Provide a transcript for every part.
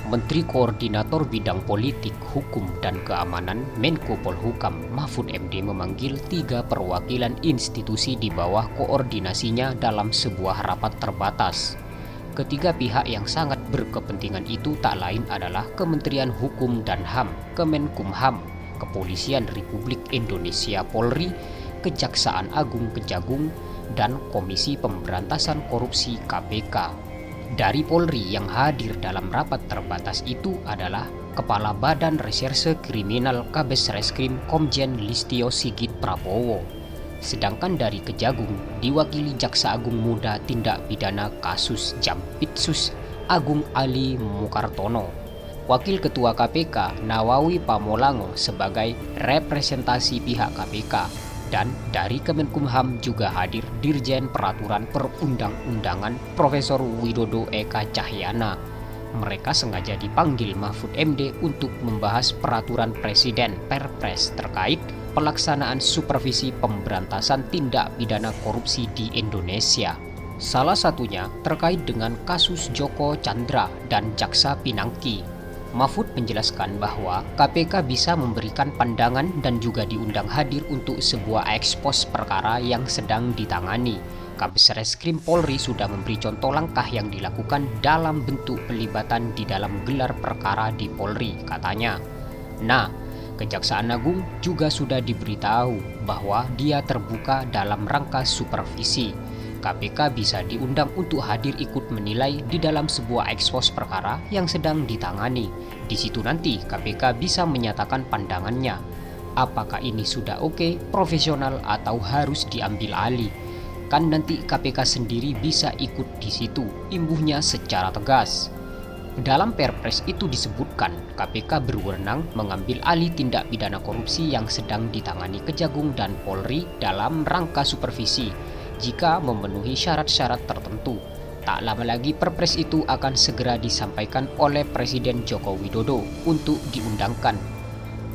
Menteri Koordinator Bidang Politik, Hukum, dan Keamanan Menko Polhukam Mahfud MD memanggil 3 perwakilan institusi di bawah koordinasinya dalam sebuah rapat terbatas. Ketiga pihak yang sangat berkepentingan itu tak lain adalah Kementerian Hukum dan HAM, Kemenkumham, Kepolisian Republik Indonesia Polri, Kejaksaan Agung Kejagung, dan Komisi Pemberantasan Korupsi KPK. Dari Polri yang hadir dalam rapat terbatas itu adalah Kepala Badan Reserse Kriminal Kabes Reskrim Komjen Listio Sigit Prabowo. Sedangkan dari Kejagung diwakili Jaksa Agung Muda Tindak Pidana Kasus Jampitsus Agung Ali Mukartono. Wakil Ketua KPK Nawawi Pamolango sebagai representasi pihak KPK. Dan dari Kemenkumham juga hadir Dirjen Peraturan Perundang-undangan Profesor Widodo Eka Cahyana. Mereka sengaja dipanggil Mahfud MD untuk membahas peraturan Presiden Perpres terkait pelaksanaan supervisi pemberantasan tindak pidana korupsi di Indonesia. Salah satunya terkait dengan kasus Joko Chandra dan Jaksa Pinangki. Mahfud menjelaskan bahwa KPK bisa memberikan pandangan dan juga diundang hadir untuk sebuah ekspos perkara yang sedang ditangani. Kabes Reskrim Polri sudah memberi contoh langkah yang dilakukan dalam bentuk pelibatan di dalam gelar perkara di Polri, katanya. Nah, Kejaksaan Agung juga sudah diberitahu bahwa dia terbuka dalam rangka supervisi. KPK bisa diundang untuk hadir ikut menilai di dalam sebuah ekspos perkara yang sedang ditangani. Di situ nanti KPK bisa menyatakan pandangannya. Apakah ini sudah oke, profesional, atau harus diambil alih? Kan nanti KPK sendiri bisa ikut di situ, imbuhnya secara tegas. Dalam Perpres itu disebutkan KPK berwenang mengambil alih tindak pidana korupsi yang sedang ditangani Kejagung dan Polri dalam rangka supervisi. Jika memenuhi syarat-syarat tertentu, tak lama lagi Perpres itu akan segera disampaikan oleh Presiden Joko Widodo untuk diundangkan.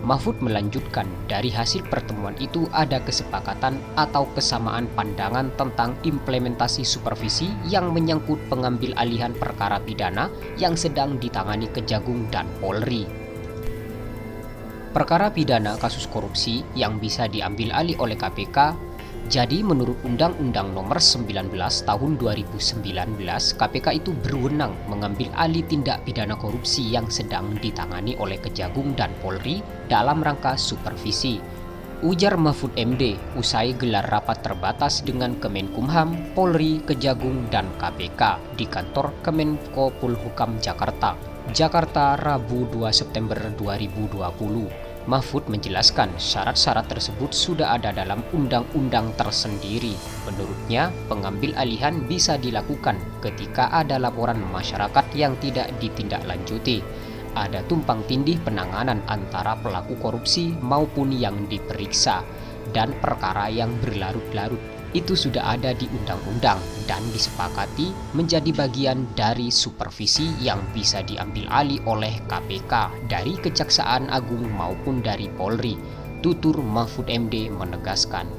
Mahfud melanjutkan, dari hasil pertemuan itu ada kesepakatan atau kesamaan pandangan tentang implementasi supervisi yang menyangkut pengambil alihan perkara pidana yang sedang ditangani Kejagung dan Polri. Perkara pidana kasus korupsi yang bisa diambil alih oleh KPK. Jadi menurut Undang-Undang Nomor 19 Tahun 2019, KPK itu berwenang mengambil alih tindak pidana korupsi yang sedang ditangani oleh Kejagung dan Polri dalam rangka supervisi. Ujar Mahfud MD usai gelar rapat terbatas dengan Kemenkumham, Polri, Kejagung, dan KPK di kantor Kemenko Polhukam Jakarta. Jakarta, Rabu 2 September 2020. Mahfud menjelaskan syarat-syarat tersebut sudah ada dalam undang-undang tersendiri. Menurutnya, pengambil alihan bisa dilakukan ketika ada laporan masyarakat yang tidak ditindaklanjuti, ada tumpang tindih penanganan antara pelaku korupsi maupun yang diperiksa, dan perkara yang berlarut-larut. Itu sudah ada di undang-undang dan disepakati menjadi bagian dari supervisi yang bisa diambil alih oleh KPK dari Kejaksaan Agung maupun dari Polri, tutur Mahfud MD menegaskan.